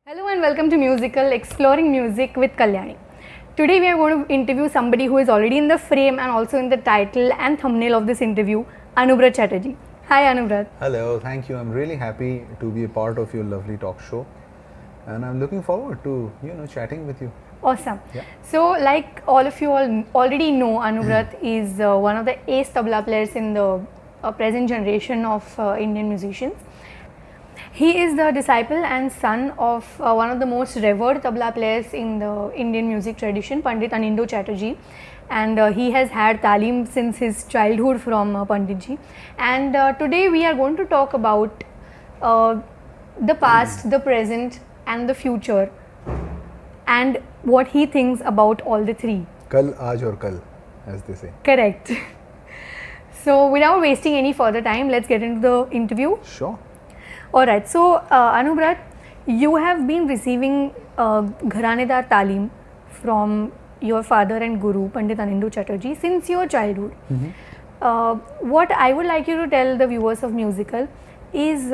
Hello and welcome to Musical Exploring Music with Kalyani. Today we are going to interview somebody who is already in the frame and also in the title and thumbnail of this interview, Anubrata Chatterjee. Hi Anubrata. Hello, thank you. I'm really happy to be a part of your lovely talk show, and I'm looking forward to chatting with you. Awesome. Yeah. So like all of you already know, Anubrata is one of the ace tabla players in the present generation of Indian musicians. He is the disciple and son of one of the most revered tabla players in the Indian music tradition, Pandit Chatterjee, and he has had talim since his childhood from Panditji. And today we are going to talk about the past, the present, and the future, and what he thinks about all the three. Kal, aaj aur kal, as they say. Correct. So without wasting any further time, let's get into the interview. Sure. Alright, so Anubrat, you have been receiving Gharanedar Talim from your father and guru, Pandit Chatterjee, since your childhood. What I would like you to tell the viewers of Musical is,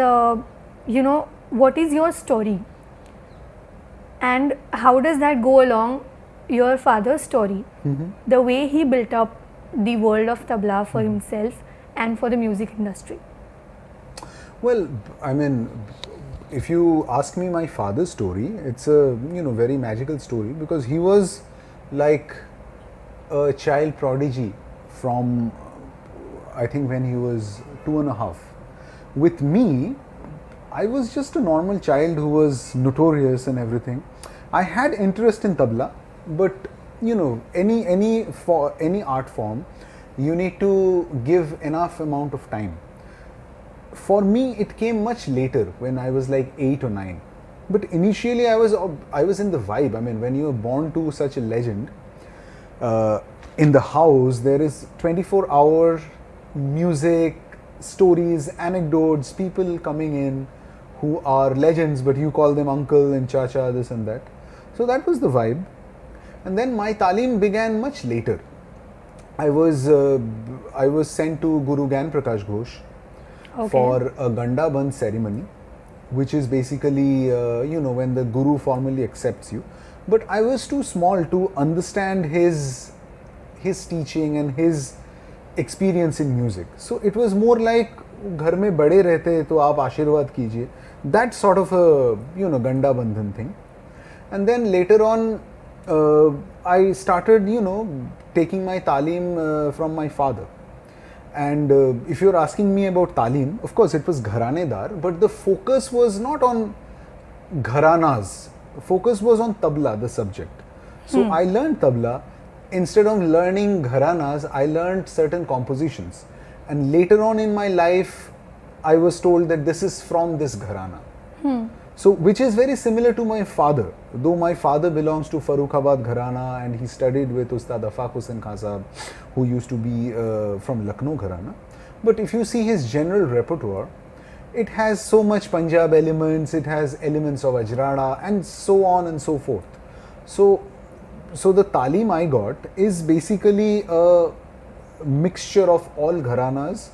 what is your story? And how does that go along your father's story? The way he built up the world of tabla for himself and for the music industry. Well, I mean, if you ask me my father's story, it's a very magical story because he was like a child prodigy from I think when he was 2.5. With me, I was just a normal child who was notorious and everything. I had interest in tabla, but for any art form, you need to give enough amount of time. For me, it came much later when I was like 8 or 9. But initially, I was in the vibe. I mean, when you are born to such a legend, in the house there is 24-hour music, stories, anecdotes, people coming in who are legends, but you call them uncle and chacha, this and that. So that was the vibe. And then my talim began much later. I was sent to Guru Gyan Prakash Ghosh. Okay. For a Ganda Bandh ceremony, which is basically, when the Guru formally accepts you. But I was too small to understand his teaching and his experience in music. So it was more like, घर में बड़े रहते तो आप आशीर्वाद कीजिए. That sort of a, Ganda Bandhan thing. And then later on, I started, taking my talim from my father. And if you're asking me about talim, of course it was Gharanedar, but the focus was not on gharanas. Focus was on tabla, the subject. So I learned tabla. Instead of learning gharanas, I learned certain compositions. And later on in my life, I was told that this is from this gharana. So, which is very similar to my father. Though my father belongs to Farrukhabad Gharana and he studied with Ustad Afaq Hussain Khan Sahab, who used to be from Lucknow Gharana. But if you see his general repertoire, it has so much Punjab elements, it has elements of Ajrada and so on and so forth. So the talim I got is basically a mixture of all gharanas,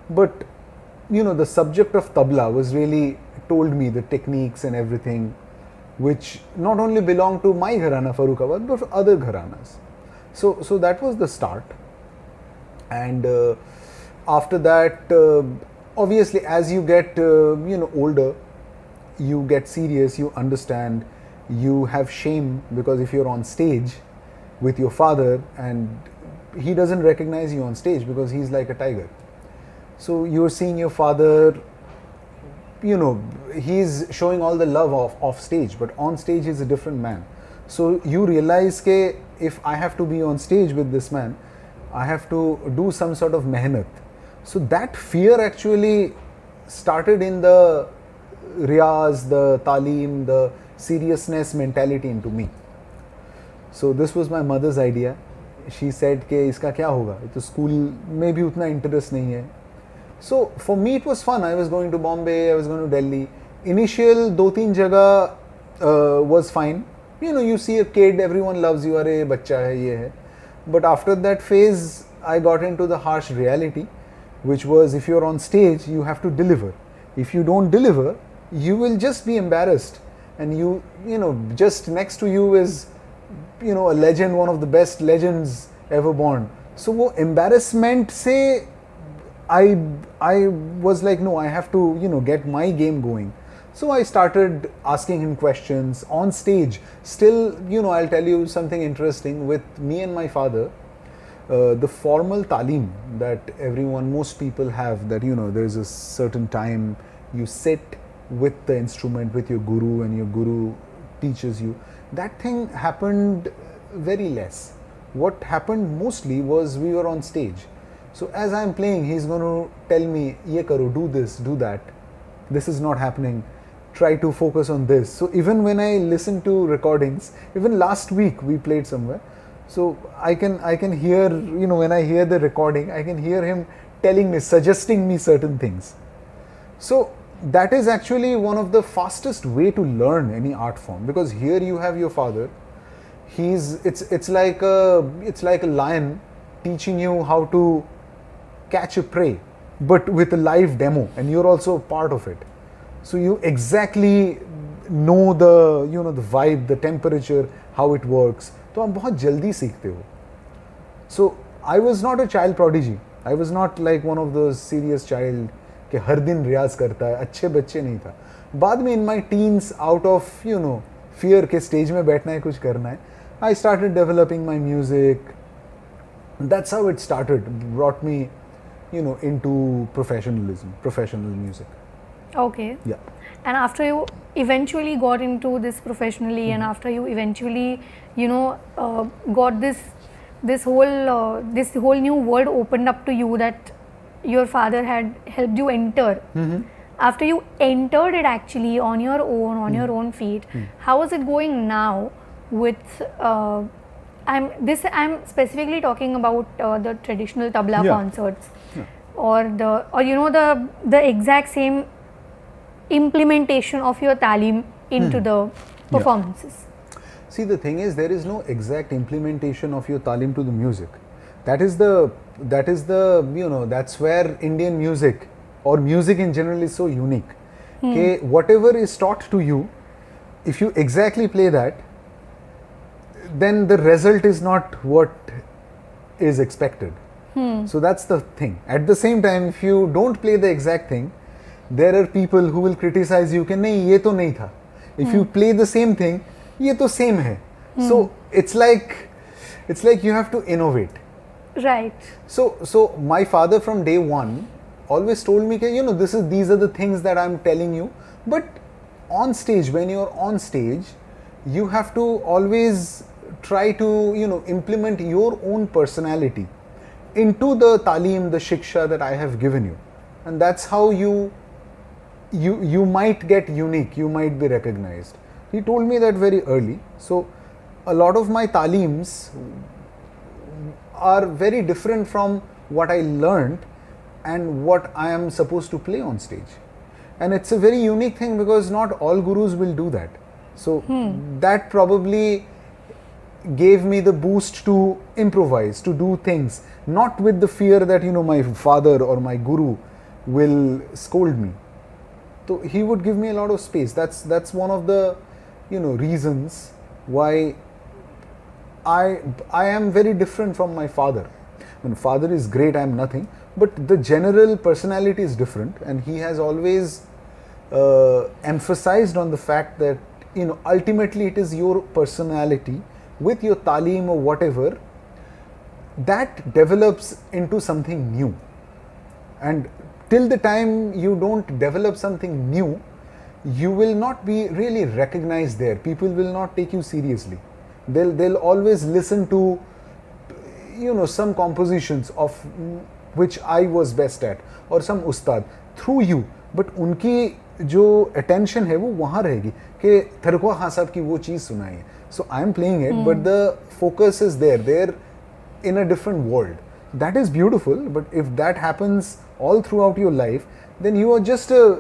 but the subject of tabla was really told me the techniques and everything, which not only belong to my gharana Farrukhabad but other gharanas. So that was the start. And after that, obviously as you get older, you get serious, you understand, you have shame, because if you're on stage with your father and he doesn't recognize you on stage because he's like a tiger. So you're seeing your father, he's showing all the love off stage, but on stage he's a different man. So you realize that if I have to be on stage with this man, I have to do some sort of mehnat. So that fear actually started in the riyaz, the talim, the seriousness mentality into me. So this was my mother's idea. She said कि इसका क्या होगा, तो school में भी उतना interest नहीं है. So for me it was fun. I was going to Bombay, I was going to Delhi. Initial 2-3 जगह was fine. You see a kid, everyone loves you, अरे बच्चा है ये है. But after that phase, I got into the harsh reality, which was if you're on stage, you have to deliver. If you don't deliver, you will just be embarrassed and you know, just next to you is, you know, a legend, one of the best legends ever born. So वो embarrassment से I was like, no, I have to, you know, get my game going. So I started asking him questions on stage. Still, you know, I'll tell you something interesting with me and my father. The formal talim that most people have, that, you know, there's a certain time you sit with the instrument with your guru and your guru teaches you. That thing happened very less. What happened mostly was we were on stage. So as I'm playing, he's going to tell me, ye karo, do this, do that. This is not happening. Try to focus on this. So even when I listen to recordings, even last week we played somewhere. So I can hear, you know, when I hear the recording, I can hear him telling me, suggesting me certain things. So that is actually one of the fastest way to learn any art form, because here you have your father. It's like a lion teaching you how to catch a prey, but with a live demo, and you're also part of it. So you exactly know the, you know, the vibe, the temperature, how it works. तो आप बहुत जल्दी सीखते हो. So I was not a child prodigy. I was not like one of those serious child कि हर दिन रियाज करता है, अच्छे बच्चे नहीं था. बाद में in my teens, out of, you know, fear के stage में बैठना है, कुछ करना है, I started developing my music. That's how it started. Brought me, you know, into professional music. Okay. Yeah. And after you eventually got into this professionally, and after you eventually, you know, got this whole new world opened up to you that your father had helped you enter. After you entered it actually on your own feet, how is it going now with I'm specifically talking about the traditional tabla concerts, or you know, the exact same implementation of your talim into the performances. See, the thing is, there is no exact implementation of your talim to the music. That is the you know, that's where Indian music or music in general is so unique. Okay, whatever is taught to you, if you exactly play that, then the result is not what is expected. So that's the thing. At the same time, if you don't play the exact thing, there are people who will criticize you कि नहीं ये तो नहीं था. If you play the same thing, ये तो same है. So it's like you have to innovate. Right. So my father from day one always told me that, you know, these are the things that I'm telling you, but on stage, when you're on stage, you have to always try to, you know, implement your own personality into the talim, the shiksha that I have given you, and that's how you might get unique, you might be recognized. He told me that very early. So a lot of my talims are very different from what I learned and what I am supposed to play on stage. And it's a very unique thing because not all gurus will do that. So that probably gave me the boost to improvise, to do things, not with the fear that, you know, my father or my guru will scold me. So he would give me a lot of space. That's one of the, you know, reasons why I am very different from my father. My father is great, I am nothing, but the general personality is different, and he has always emphasized on the fact that, you know, ultimately it is your personality with your talim or whatever that develops into something new. And till the time you don't develop something new, you will not be really recognized there. People will not take you seriously. They'll always listen to, you know, some compositions of which I was best at, or some ustad through you, but उनकी जो attention है वो वहाँ रहेगी कि थरकुआ हाँ साहब की वो चीज़ सुनाई है. So I am playing it, but the focus is there. They're in a different world. That is beautiful, but if that happens all throughout your life, then you're just a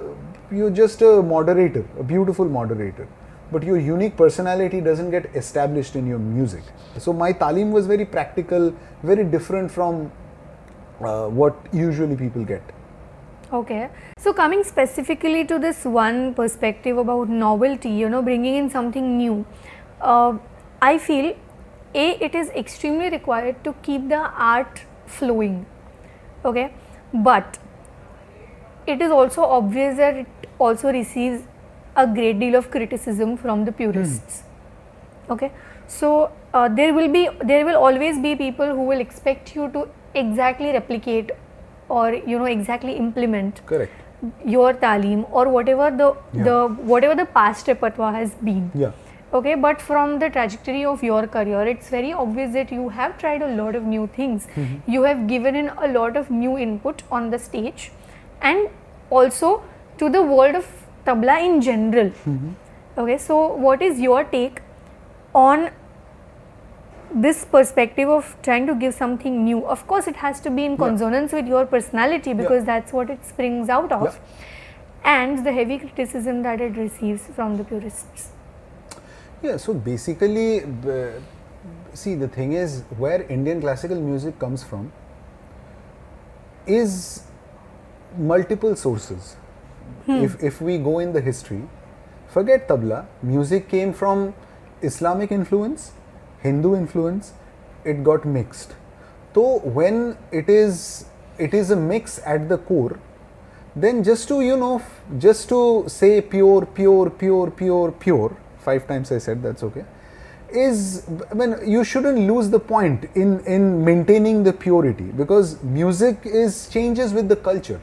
moderator, a beautiful moderator. But your unique personality doesn't get established in your music. So my talim was very practical, very different from what usually people get. Okay. So coming specifically to this one perspective about novelty, you know, bringing in something new, I feel it is extremely required to keep the art flowing. Okay, but it is also obvious that it also receives a great deal of criticism from the purists. Okay, so there will always be people who will expect you to exactly replicate or you know exactly implement Correct. your talim or whatever whatever the past repertoire has been. Yeah. Okay, but from the trajectory of your career, it's very obvious that you have tried a lot of new things. You have given in a lot of new input on the stage and also to the world of tabla in general. Okay, so what is your take on this perspective of trying to give something new? Of course, it has to be in consonance with your personality because that's what it springs out of, and the heavy criticism that it receives from the purists. Yeah, so basically, see, the thing is, where Indian classical music comes from is multiple sources. If we go in the history, forget tabla, music came from Islamic influence, Hindu influence, it got mixed. So when it is a mix at the core, then just to say pure, 5 times I said, that's okay, you shouldn't lose the point in maintaining the purity, because music changes with the culture.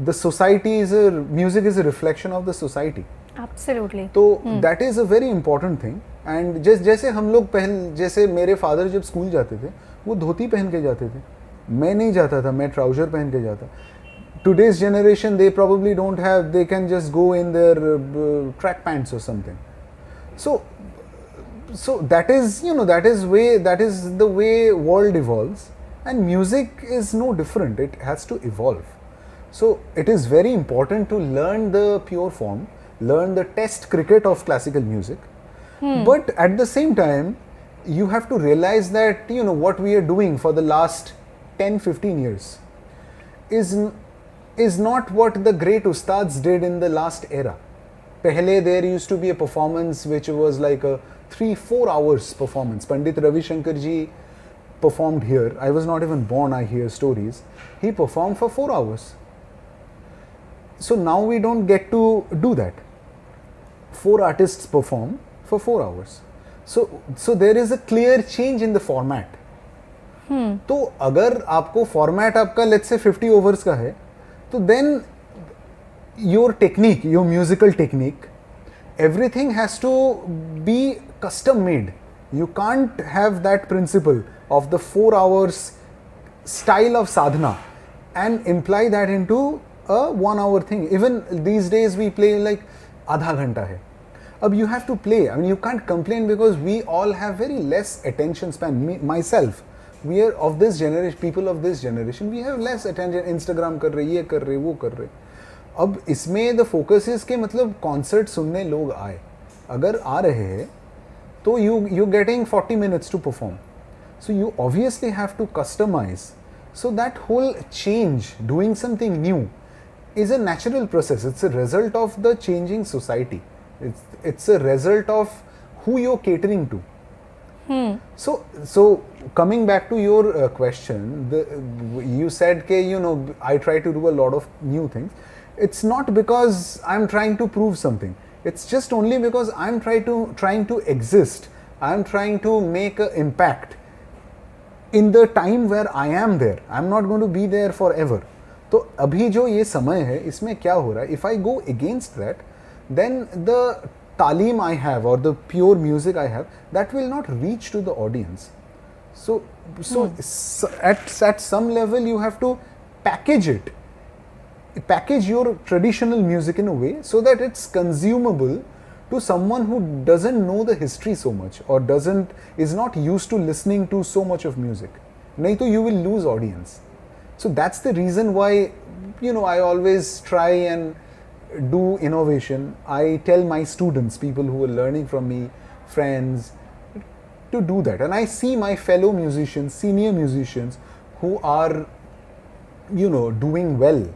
The society music is a reflection of the society. Absolutely. So that is a very important thing. And जैसे हम लोग जैसे मेरे father जब school जाते थे वो धोती पहन के जाते थे, मैं नहीं जाता था, मैं ट्राउजर पहन के जाता. Today's generation, they probably don't have, they can just go in their track pants or something. So that is the way world evolves, and music is no different. It has to evolve. So it is very important to learn the pure form, learn the test cricket of classical music. But at the same time, you have to realize that what we are doing for the last 10-15 years is not what the great ustads did in the last era. Pehle there used to be a performance which was like a 3-4 hours performance. Pandit Ravi Shankarji performed here. I was not even born, I hear stories. He performed for 4 hours. So now we don't get to do that. 4 artists perform for 4 hours. So there is a clear change in the format. तो अगर आपको format आपका let's say 50 overs का है, तो then your technique, your musical technique, everything has to be custom made. You can't have that principle of the 4 hours style of sadhana and imply that into a 1 hour thing. Even these days we play like आधा घंटा है. Ab you have to play. I mean, you can't complain because we all have very less attention span. Myself, we are of this generation, people of this generation, we have less attention. Instagram कर रहे, ये कर रहे, वो कर रहे. अब इसमें the focus is के मतलब concert सुनने लोग आए. अगर आ रहे हैं, तो you getting 40 minutes to perform. So you obviously have to customize. So that whole change, doing something new, is a natural process. It's a result of the changing society. It's a result of who you're catering to. So coming back to your question, you said that I try to do a lot of new things. It's not because I'm trying to prove something. It's just only because I'm trying to exist. I'm trying to make an impact in the time where I am there. I'm not going to be there forever. तो अभी जो ये समय है इसमें क्या हो रहा है? If I go against that, then the talim I have or the pure music I have, that will not reach to the audience. So at some level you have to package your traditional music in a way so that it's consumable to someone who doesn't know the history so much or is not used to listening to so much of music. नहीं तो you will lose audience. So that's the reason why I always try and do innovation. I tell my students, people who are learning from me, friends, to do that. And I see my fellow musicians, senior musicians who are doing well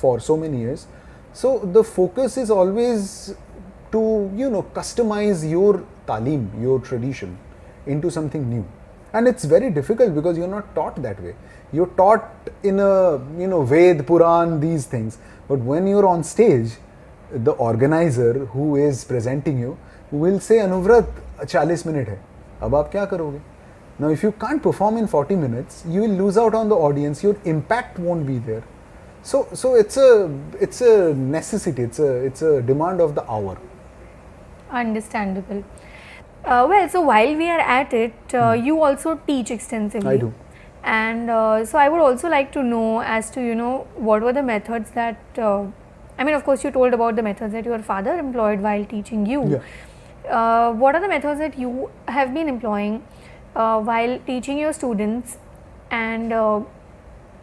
for so many years. So the focus is always to, you know, customize your talim, your tradition into something new. And it's very difficult because you're not taught that way. You're taught in a, you know, Ved, Puran, these things. But when you're on stage, the organizer who is presenting you will say, Anuvrat, 40 minutes hai. Ab aap kya karoge? Now, if you can't perform in 40 minutes, you will lose out on the audience. Your impact won't be there. So it's a necessity. It's a demand of the hour. Understandable. Well, so while we are at it, you also teach extensively. I do. And so I would also like to know as to, you know, what were the methods that, I mean, of course, you told about the methods that your father employed while teaching you. Yeah. What are the methods that you have been employing while teaching your students and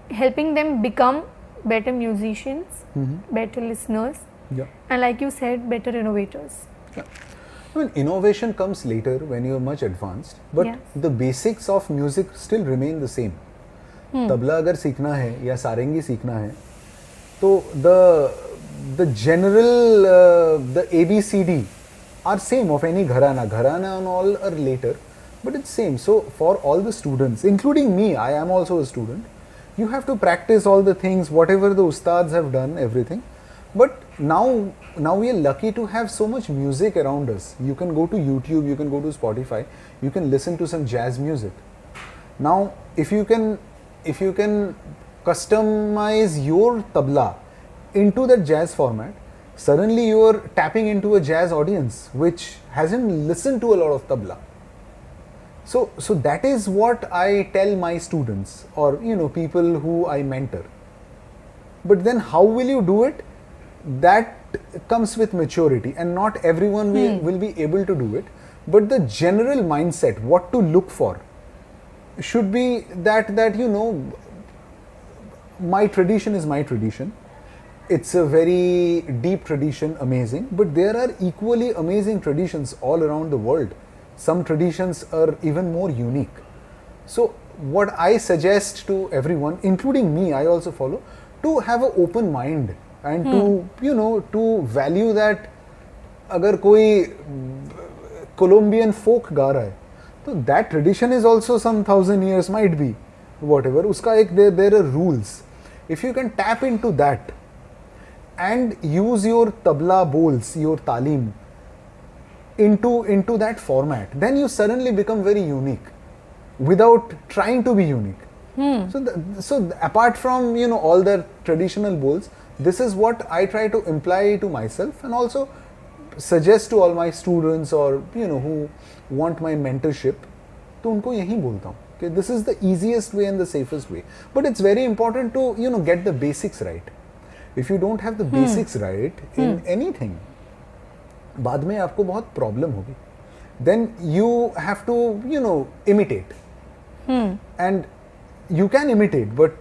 helping them become better musicians, better listeners, Yeah. and like you said, better innovators? Yeah. I mean, innovation comes later when you're much advanced, but Yes. the basics of music still remain the same. Tabla अगर सीखना है या सारंगी सीखना है, तो the general the ABCD are same of any gharana. Gharana and all are later, but it's same. So for all the students, including me, I am also a student. You have to practice all the things, whatever the ustads have done, everything. But now we are lucky to have so much music around us. You can go to YouTube, you can go to Spotify, you can listen to some jazz music. Now, if you can customize your tabla into that jazz format, suddenly you are tapping into a jazz audience which hasn't listened to a lot of tabla. So that is what I tell my students or, you know, people who I mentor. But then how will you do it? That comes with maturity, and not everyone will be able to do it. But the general mindset, what to look for, should be that you know, my tradition is my tradition. It's a very deep tradition, amazing. But there are equally amazing traditions all around the world. Some traditions are even more unique. So what I suggest to everyone, including me, I also follow, to have an open mind and to, you know, to value that agar koi Colombian folk गा रहा है, so that tradition is also some 1,000 years, might be, whatever. Uska ek there are rules. If you can tap into that and use your tabla bowls, your talim into that format, then you suddenly become very unique without trying to be unique. So apart from, you know, all the traditional bowls, this is what I try to imply to myself and also suggest to all my students or, you know, who want my mentorship. तो उनको यही बोलता हूँ कि this is the easiest way and the safest way. But it's very important to, you know, get the basics right. If you don't have the basics right in anything, बाद में आपको बहुत problem होगी. Then you have to, you know, imitate. And you can imitate, but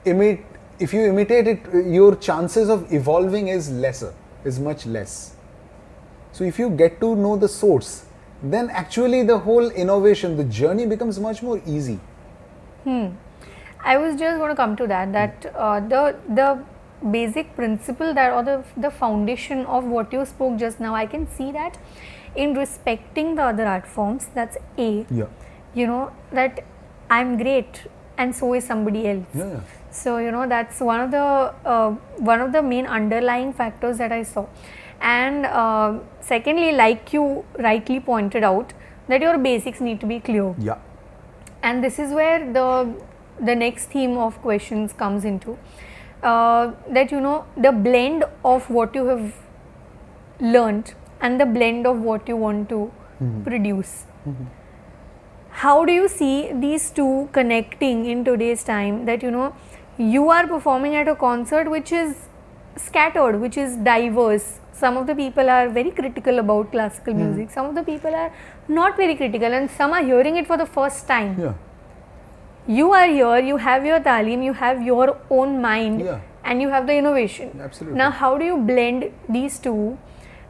if you imitate it, your chances of evolving is much less. So if you get to know the source, then actually the whole innovation, the journey becomes much more easy. I was just going to come to that the basic principle that, or the foundation of what you spoke just now, I can see that in respecting the other art forms. That's A. Yeah. You know, that I'm great and so is somebody else. Yeah. So, you know, that's one of the main underlying factors that I saw. And secondly, like you rightly pointed out, that your basics need to be clear. Yeah. And this is where the next theme of questions comes into. That, you know, the blend of what you have learned and the blend of what you want to produce. How do you see these two connecting in today's time, that, you know, you are performing at a concert which is scattered, which is diverse. Some of the people are very critical about classical music, some of the people are not very critical, and some are hearing it for the first time. Yeah. You are here, you have your talim, you have your own mind, Yeah. and you have the innovation. Absolutely. Now, how do you blend these two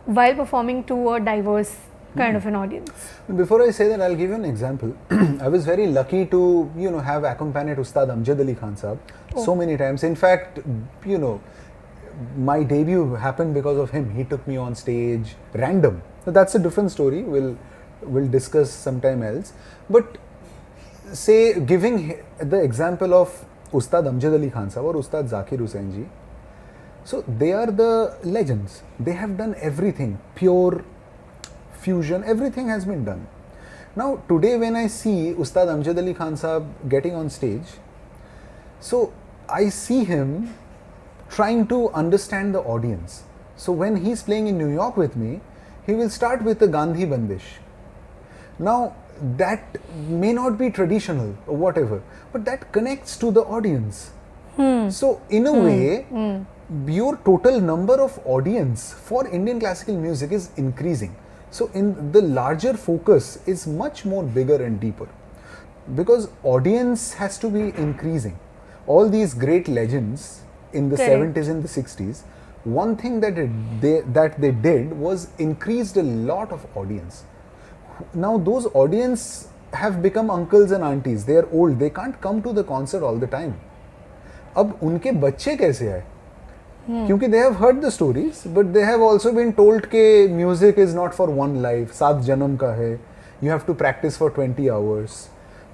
while performing to a diverse kind of an audience? Before I say that, I'll give you an example. I was very lucky to, you know, have accompanied Ustad Amjad Ali Khan Sahab so many times. In fact, you know, my debut happened because of him. He took me on stage, random. So that's a different story. We'll discuss sometime else. But say giving the example of Ustad Amjad Ali Khan Sahab or Ustad Zakir Hussain ji. So they are the legends. They have done everything, pure fusion, everything has been done. Now today when I see Ustad Amjad Ali Khan Sahab getting on stage, so I see him trying to understand the audience. So when he's playing in New York with me, he will start with the Gandhi Bandish. Now that may not be traditional or whatever, but that connects to the audience. So in a way, your total number of audience for Indian classical music is increasing. So in the larger focus is much more bigger and deeper, because audience has to be increasing. All these great legends in the Correct. 70s and the 60s, one thing that they did was increased a lot of audience. Now those audience have become uncles and aunties. They are old. They can't come to the concert all the time. अब उनके बच्चे कैसे आए? क्योंकि they have heard the stories, but they have also been told कि music is not for one life, 7 जन्म का है. You have to practice for 20 hours.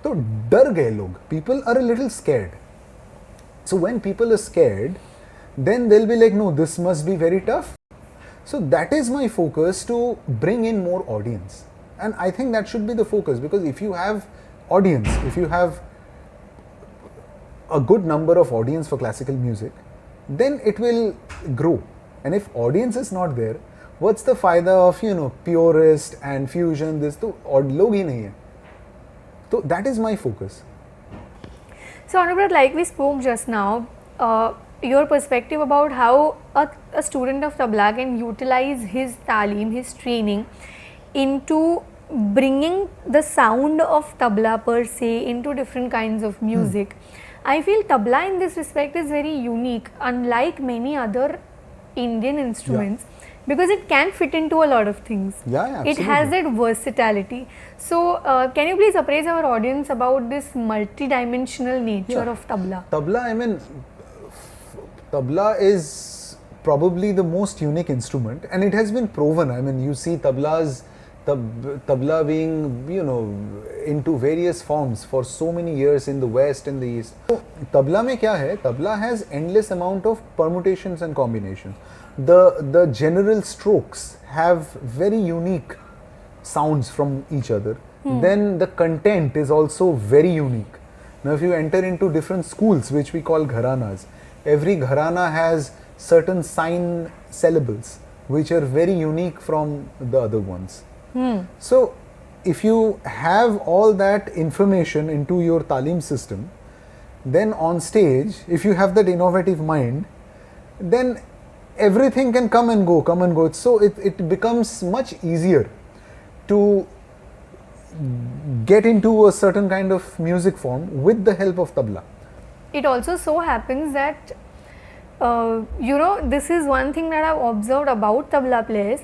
तो डर गए लोग. People are a little scared. So when people are scared, then they'll be like, no, this must be very tough. So that is my focus, to bring in more audience. And I think that should be the focus, because if you have audience, if you have a good number of audience for classical music, then it will grow. And if audience is not there, what's the फायदा of, you know, purist and fusion, this तो और लोग ही नहीं है. So that is my focus. So Anubrata, like we spoke just now, your perspective about how a student of tabla can utilize his talim, his training, into bringing the sound of tabla per se into different kinds of music. I feel tabla in this respect is very unique, unlike many other Indian instruments, because it can fit into a lot of things. Yeah, It has that versatility. So, can you please appraise our audience about this multi-dimensional nature of tabla? Tabla, I mean, tabla is probably the most unique instrument, and it has been proven. I mean, you see tabla being, you know, into various forms for so many years in the West and the East. So, tabla में क्या है? Tabla has endless amount of permutations and combinations. The general strokes have very unique sounds from each other. Then the content is also very unique. Now if you enter into different schools, which we call gharanas, every gharana has certain sign syllables which are very unique from the other ones. So if you have all that information into your talim system, then on stage, if you have that innovative mind, then everything can come and go. So it becomes much easier to get into a certain kind of music form with the help of tabla. It also so happens that, you know, this is one thing that I've observed about tabla players,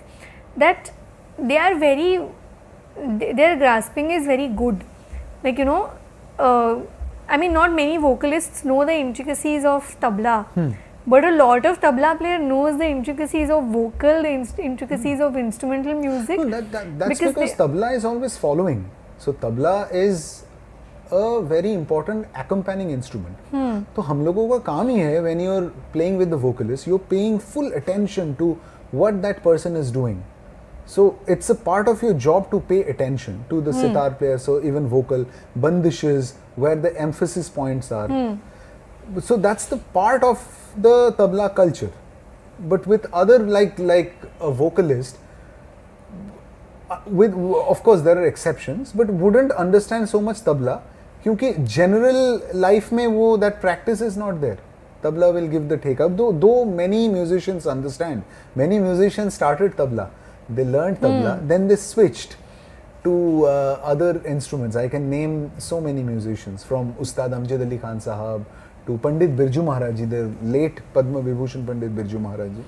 that they are their grasping is very good. Like, you know, I mean, not many vocalists know the intricacies of tabla. But a lot of tabla player knows the intricacies of vocal, the intricacies of instrumental music. No, that's because tabla is always following. So tabla is a very important accompanying instrument. तो हम लोगों का काम ही है, when you're playing with the vocalist, you're paying full attention to what that person is doing. So it's a part of your job to pay attention to the sitar player, so even vocal, bandishes, where the emphasis points are. So that's the part of the tabla culture. But with other, like a vocalist, with, of course there are exceptions, but wouldn't understand so much tabla, क्योंकि general life में वो that practice is not there. Tabla will give the take up, though many musicians understand. Many musicians started tabla, they learned tabla, then they switched to other instruments. I can name so many musicians, from Ustad Amjad Ali Khan Sahab to Pandit Birju Maharaj ji, the late Padma Vibhushan Pandit Birju Maharaj ji.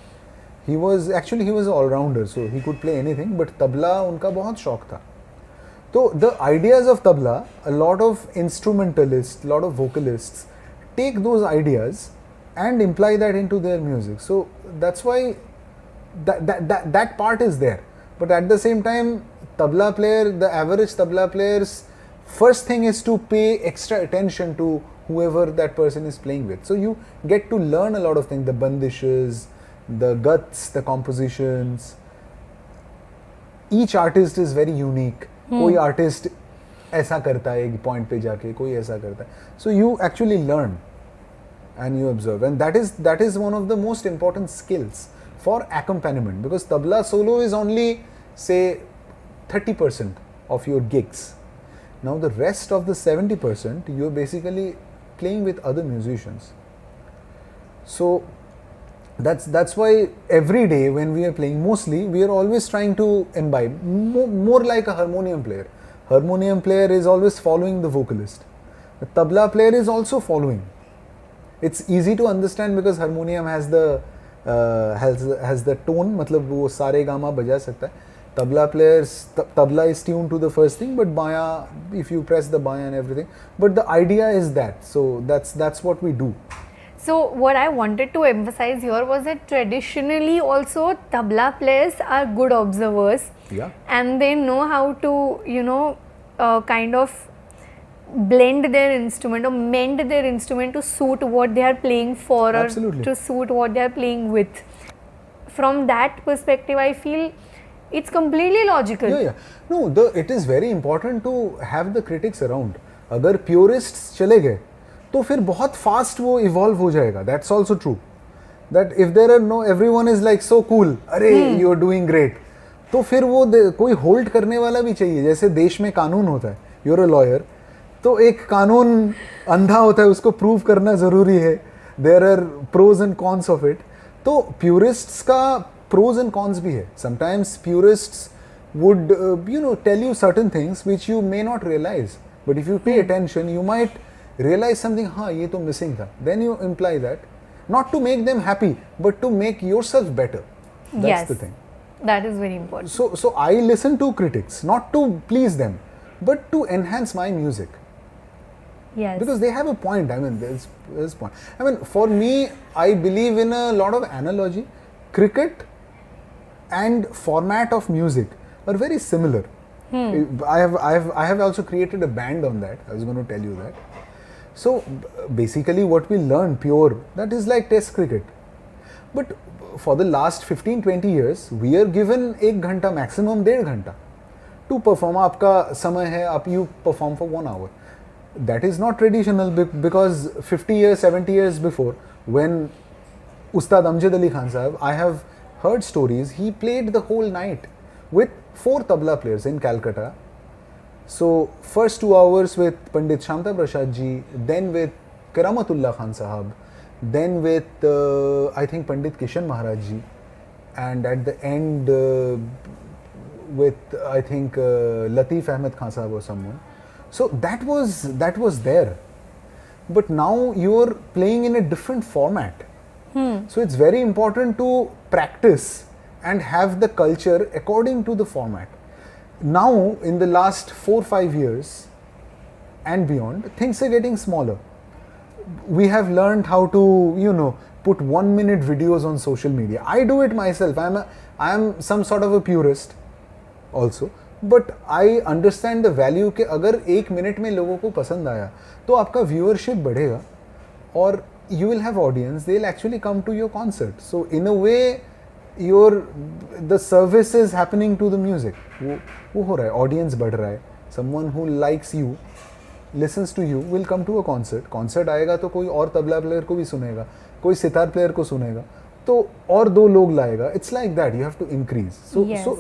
He was an all-rounder, so he could play anything, but tabla उनका बहुत शौक था. So the ideas of tabla, a lot of instrumentalists, a lot of vocalists take those ideas and imply that into their music. So that's why that part is there. But at the same time, tabla player, the average tabla player's first thing is to pay extra attention to whoever that person is playing with. So you get to learn a lot of things, the bandishes, the guts, the compositions. Each artist is very unique. कोई artist ऐसा करता है एक point पे जाके, कोई ऐसा करता है. So you actually learn and you observe, and that is one of the most important skills for accompaniment, because tabla solo is only say 30% of your gigs. Now the rest of the 70% you're basically playing with other musicians. So that's why every day when we are playing, mostly we are always trying to imbibe more like a harmonium player. Harmonium player is always following the vocalist. The tabla player is also following. It's easy to understand because harmonium has the tone, मतलब वो सारे gamma बजा सकता है. Tabla is tuned to the first thing, but baya, if you press the baya and everything, but the idea is that. So that's what we do. So what I wanted to emphasize here was that traditionally also tabla players are good observers. Yeah. And they know how to, kind of blend their instrument or mend their instrument to suit what they are playing for, Absolutely. or to suit what they are playing with. From that perspective, I feel it's completely logical. Yeah. No, it is very important to have the critics around. अगर purists चले गए, तो फिर बहुत fast वो evolve हो जाएगा. That's also true. That if there are no, everyone is like so cool, अरे you're doing great, तो फिर वो कोई hold करने वाला भी चाहिए. जैसे देश में कानून होता है, you're a lawyer, तो एक कानून अंधा होता है, उसको प्रूव करना ज़रूरी है. There are pros and cons of it. तो purists का pros and cons भी है. Sometimes purists would tell you certain things which you may not realize, but if you pay attention you might realize something, हाँ ये तो missing था. Then you imply that, not to make them happy but to make yourself better. That's the thing. That is very important. So I listen to critics not to please them but to enhance my music. Yes. Because they have a point. I mean, there's point. I mean, for me, I believe in a lot of analogy. Cricket and format of music are very similar. I have also created a band on that. I was going to tell you that. So basically, what we learn pure, that is like Test cricket. But for the last 15-20 years, we are given 1 घंटा maximum 1.5 घंटा to perform. आपका समय है, you perform for 1 hour. That is not traditional, because 50 years, 70 years before, when Ustad Amjad Ali Khan Sahab, I have heard stories, he played the whole night with 4 tabla players in Calcutta. So first 2 hours with Pandit Shamta Prasad ji, then with Karamatullah Khan Sahab, then with I think Pandit Kishan Maharaj ji, and at the end with I think Latif Ahmed Khan Sahab or someone. So that was there, but now you're playing in a different format. So it's very important to practice and have the culture according to the format. Now in the last 4-5 years and beyond, things are getting smaller. We have learned how to put 1-minute videos on social media. I do it myself. I am some sort of a purist also. But I understand the value कि अगर 1 minute में लोगों को पसंद आया तो आपका viewership बढ़ेगा और you will have audience, they will actually come to your concert. So in a way your the service is happening to the music. वो हो रहा है, ऑडियंस बढ़ रहा है. Someone who likes you, listens to you, will come to a concert. Concert आएगा तो कोई और तबला प्लेयर को भी सुनेगा, कोई सितार प्लेयर को सुनेगा, तो और 2 लोग लाएगा. It's like that, you have to increase.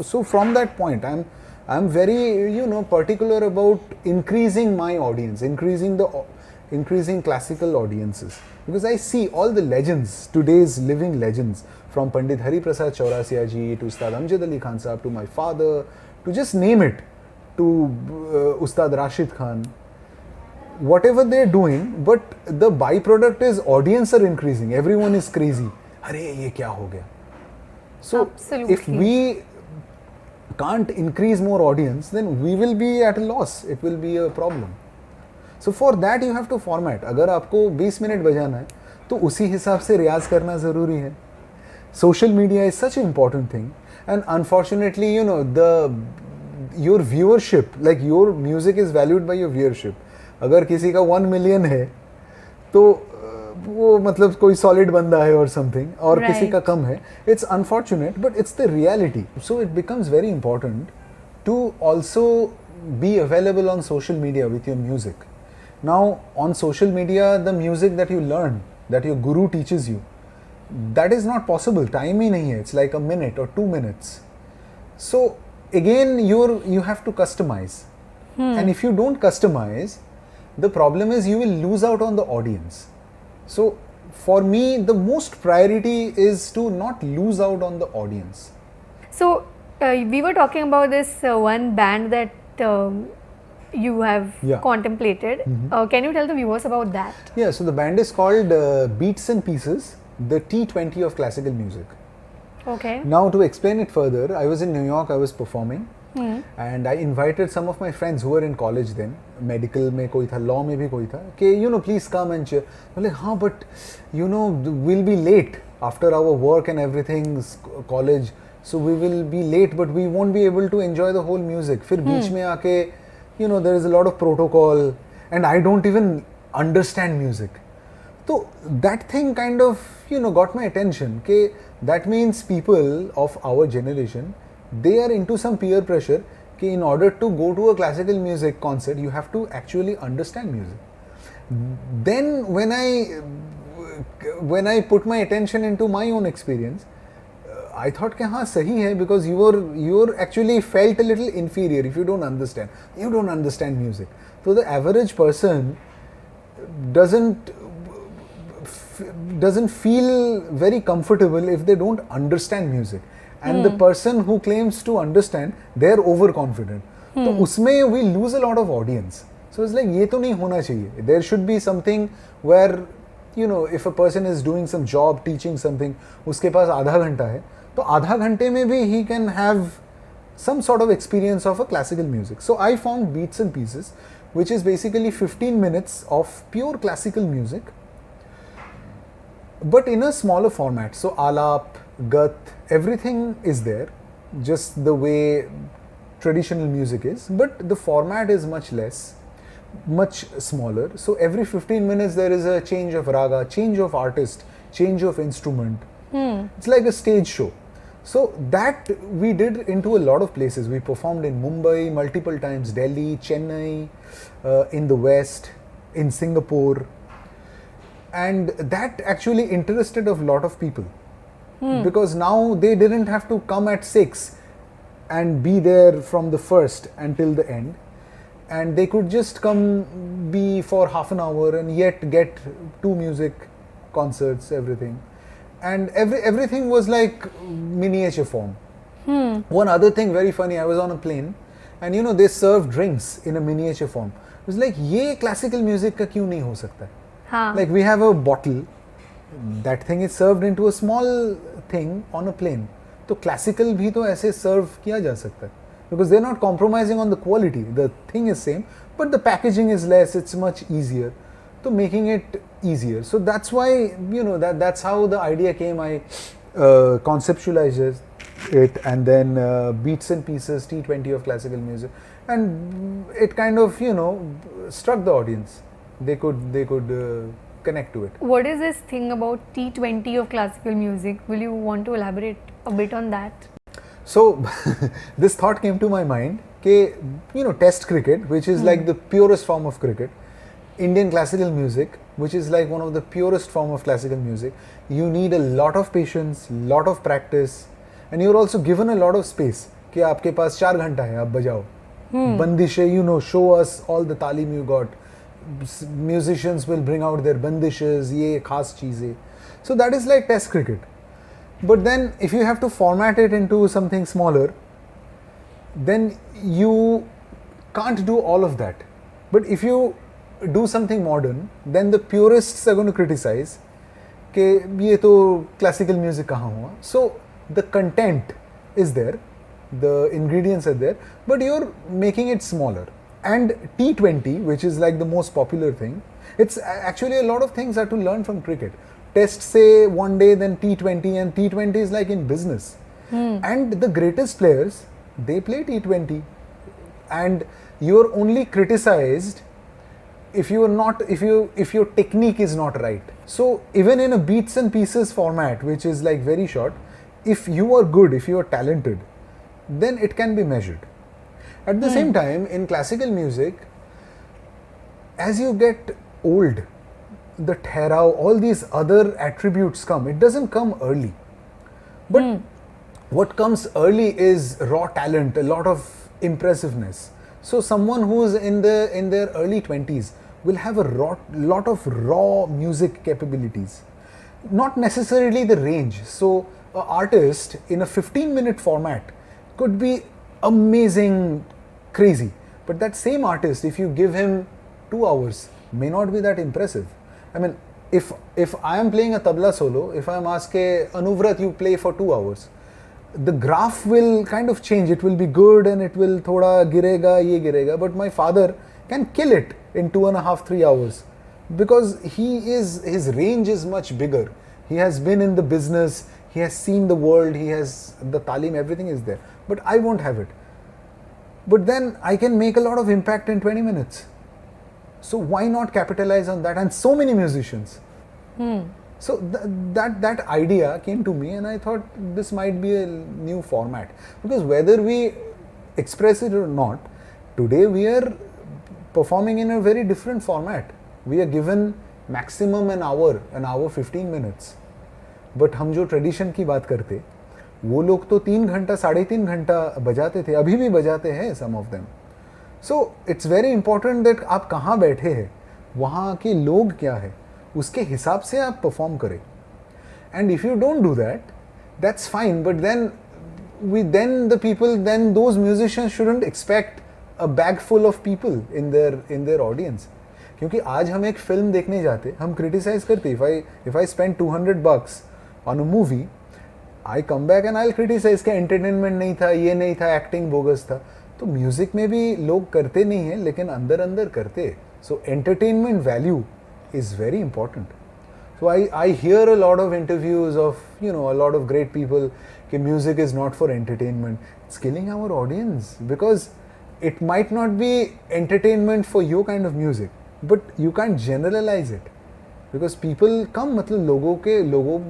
So from that point I'm very particular about increasing my audience, increasing classical audiences, because I see all the legends, today's living legends, from Pandit Hari Prasad Chaurasia ji to Ustad Amjad Ali Khan Sahab to my father, to just name it, to Ustad Rashid Khan, whatever they're doing, but the byproduct is audience are increasing. Everyone is crazy. Arey ye kya ho gaya? So Absolutely. If we can't increase more audience, then we will be at a loss. It will be a problem. So for that you have to format. अगर आपको 20 minute बजाना है तो उसी हिसाब से रियाज करना ज़रूरी है. Social media is such an important thing, and unfortunately, you know, your viewership, like your music is valued by your viewership. अगर किसी का 1 million है तो वो मतलब कोई solid बंदा है or something, और किसी का कम है. It's unfortunate, but it's the reality. So it becomes very important to also be available on social media with your music. Now on social media, the music that you learn, that your guru teaches you, that is not possible. Time ही नहीं है. It's like a minute or 2 minutes. So again, you have to customize. And if you don't customize, the problem is you will lose out on the audience. So for me, the most priority is to not lose out on the audience. So we were talking about this one band that you have contemplated. Can you tell the viewers about that? Yeah, so the band is called Beats and Pieces, the T20 of Classical Music. Okay. Now to explain it further, I was in New York, I was performing, and I invited some of my friends who were in college then. Medical में कोई था, law में भी कोई था, कि you know, please come and cheer. I'm like, हाँ, but you know, we'll be late after our work and everything, college, so we will be late, but we won't be able to enjoy the whole music. फिर बीच में आके, you know, there is a lot of protocol, and I don't even understand music. So that thing kind of, you know, got my attention. Ke that means people of our generation, they are into some peer pressure. Ke in order to go to a classical music concert, you have to actually understand music. Then when I put my attention into my own experience, I thought कि हाँ सही है, because you're actually felt a little inferior if you don't understand. You don't understand music. So the average person doesn't feel very comfortable if they don't understand music. And the person who claims to understand, they're overconfident. तो उसमें we lose a lot of audience. So it's like ये तो नहीं होना चाहिए. There should be something where, you know, if a person is doing some job, teaching something, उसके पास आधा घंटा है, तो आधा घंटे में भी he can have some sort of experience of a classical music. So I found Beats and Pieces, which is basically 15 minutes of pure classical music, but in a smaller format. So alap, gat, everything is there, just the way traditional music is, but the format is much less, much smaller. So every 15 minutes there is a change of raga, change of artist, change of instrument. It's like a stage show. So that we did into a lot of places. We performed in Mumbai multiple times, Delhi, Chennai, in the West, in Singapore. And that actually interested a lot of people. Because now they didn't have to come at 6 and be there from the first until the end. And they could just come be for half an hour and yet get 2 music concerts, everything. And everything was like miniature form. One other thing very funny, I was on a plane and you know they serve drinks in a miniature form. It was like, ये classical music का क्यों नहीं हो सकता? Like we have a bottle, that thing is served into a small thing on a plane. तो classical भी तो ऐसे serve किया जा सकता है. Because they're not compromising on the quality. The thing is same, but the packaging is less, it's much easier. So making it easier. So that's why, you know, that's how the idea came. I conceptualized it, and then Beats and Pieces, T20 of Classical Music, and it kind of, you know, struck the audience. They could connect to it. What is this thing about T20 of Classical Music? Will you want to elaborate a bit on that? So this thought came to my mind, कि, you know, Test cricket, which is like the purest form of cricket, Indian classical music, which is like one of the purest form of classical music, you need a lot of patience, lot of practice, and you're also given a lot of space. कि आपके पास 4 घंटा है, आप बजाओ. बंदिशें, you know, show us all the तालीम you got. Musicians will bring out their bandishes, ये खास चीजें. So that is like Test cricket. But then if you have to format it into something smaller, then you can't do all of that. But if you do something modern, then the purists are going to criticize कि ये तो classical music कहाँ हुआ. So the content is there, the ingredients are there, but you're making it smaller. And T20, which is like the most popular thing, it's actually a lot of things are to learn from cricket. test say one day, then T20, and T20 is like in business. And the greatest players, they play T20, and you are only criticized if you are not, if your technique is not right. So even in a beats and pieces format, which is like very short, if you are good, if you are talented, then it can be measured. At the same time, in classical music, as you get old, the therao, all these other attributes come. It doesn't come early. But what comes early is raw talent, a lot of impressiveness. So someone who's in their early 20s will have a lot of raw music capabilities. Not necessarily the range. So an artist in a 15-minute format could be amazing, crazy. But that same artist, if you give him 2 hours, may not be that impressive. I mean, if I am playing a tabla solo, if I am asked, Anuvrat, you play for 2 hours, the graph will kind of change. It will be good and it will thoda girega, ye girega. But my father can kill it in 2.5, 3 hours because his range is much bigger. He has been in the business, he has seen the world, he has the talim, everything is there. But I won't have it. But then I can make a lot of impact in 20 minutes. So why not capitalize on that? And so many musicians. So that idea came to me, and I thought this might be a new format. Because whether we express it or not, today we are performing in a very different format. We are given maximum an hour 15 minutes. But हम जो tradition की बात करते, वो लोग तो 3 घंटा 3.5 घंटा बजाते थे, अभी भी बजाते हैं some of them. So it's very important that आप कहाँ बैठे हैं, वहाँ के लोग क्या है, उसके हिसाब से आप परफॉर्म करें. And if you don't do that, that's fine. But then those musicians shouldn't expect a bag full of people in their audience. क्योंकि आज हम एक फिल्म देखने जाते, हम क्रिटिसाइज करते. If I spend $200 on a movie, I come back and I'll criticize कि entertainment नहीं था, ये नहीं था, acting bogus था. तो म्यूजिक में भी लोग करते नहीं हैं, लेकिन अंदर करते. So entertainment value is very important. So I hear a lot of interviews of a lot of great people कि music is not for entertainment. It's killing our audience because it might not be entertainment for your kind of music, but you can't generalize it because people come, मतलब लोगों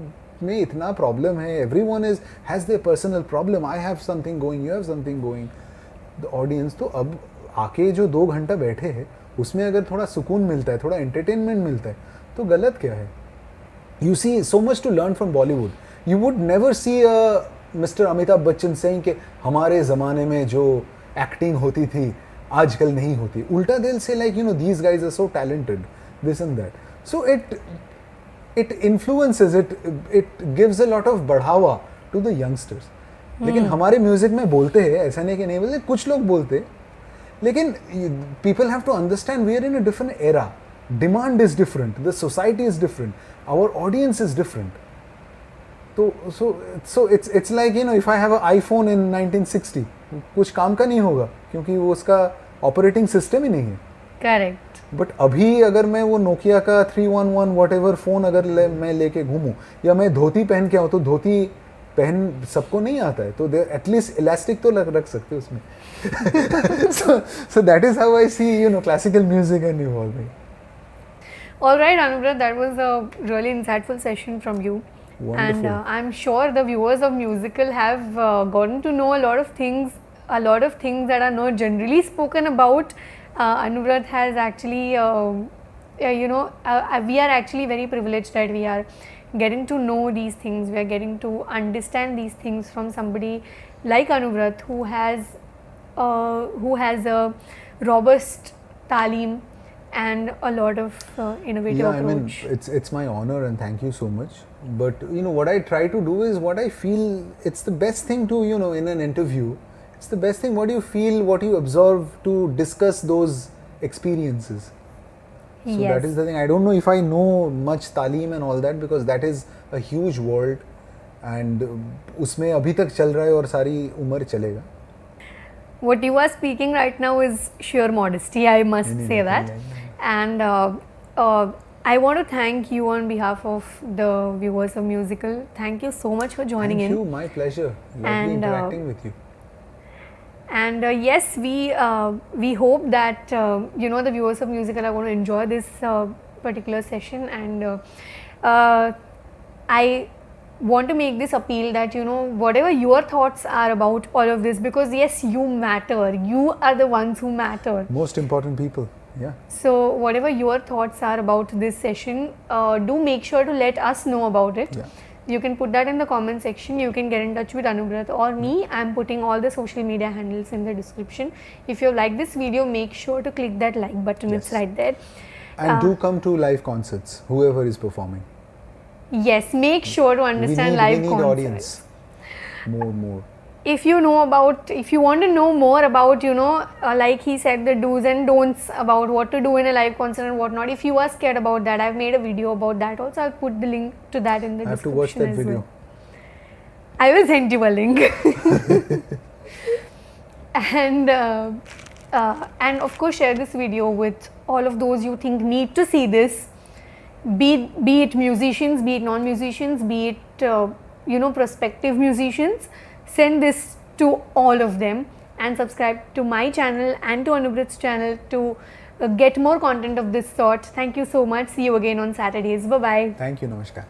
में इतना problem है. Everyone has their personal problem. I have something going, you have something going. The audience, तो अब आके जो 2 घंटा बैठे हैं उसमें अगर थोड़ा सुकून मिलता है, थोड़ा एंटरटेनमेंट मिलता है, तो गलत क्या है? You see so much to learn from Bollywood. You would never see Mr. Amitabh Bachchan saying कि हमारे ज़माने में जो एक्टिंग होती थी आजकल नहीं होती. उल्टा दिल से like these guys are so talented, this and that. So it influences, it gives a lot of बढ़ावा to the youngsters. लेकिन हमारे म्यूजिक में बोलते हैं, ऐसा नहीं कि नहीं बोलते, कुछ लोग बोलते, लेकिन people have to understand we are in a different era. Demand is different, the society is different, our audience is different. So it's like if I have an iPhone in 1960, कुछ काम का नहीं होगा क्योंकि वो उसका ऑपरेटिंग सिस्टम ही नहीं है. करेक्ट. बट अभी अगर मैं वो नोकिया का 311 whatever फोन अगर मैं लेके घूमूं या मैं धोती पहन के आऊँ, तो धोती पहन सबको नहीं आता है, तो एटलीस्ट इलास्टिक तो रख सकते हैं उसमें. so that is how I see classical music and evolving. All right, Anubrata, that was a really insightful session from you. Wonderful. And I'm sure the viewers of musical have gotten to know a lot of things that are not generally spoken about. Anubrata has actually, we are actually very privileged that we are getting to know these things. We are getting to understand these things from somebody like Anubrata who has a robust talim and a lot of innovative approach. I mean, it's my honor and thank you so much. But what I try to do is what I feel it's the best thing to in an interview. It's the best thing what you feel, what you observe, to discuss those experiences. So Yes. that is the thing. I don't know if I know much talim and all that because that is a huge world and उसमें अभी तक चल रहा है और सारी उम्र चलेगा. What you are speaking right now is sheer modesty, I must say that. And I want to thank you on behalf of the viewers of Musical. Thank you so much for joining Thank in. you, my pleasure. Lovely And, interacting with you. And yes, we hope that the viewers of Musical are going to enjoy this particular session, and I want to make this appeal that whatever your thoughts are about all of this, because yes, you matter, you are the ones who matter. Most important people. Yeah. So whatever your thoughts are about this session, do make sure to let us know about it. Yeah. You can put that in the comment section. You can get in touch with Anubrata or me. I'm putting all the social media handles in the description. If you like this video, make sure to click that like button. Yes. It's right there. And do come to live concerts, whoever is performing. Yes, make sure to understand live we need concerts. Audience. More. If you want to know more about, like he said, the do's and don'ts about what to do in a live concert and whatnot, if you are scared about that, I've made a video about that also. I'll put the link to that in the description. I have to watch that video. Well. I will send you a link. And of course, share this video with all of those you think need to see this. Be it musicians, be it non-musicians, be it prospective musicians. Send this to all of them, and subscribe to my channel and to Anubra's channel to get more content of this sort. Thank you so much. See you again on Saturdays. Bye bye. Thank you. Namaskar.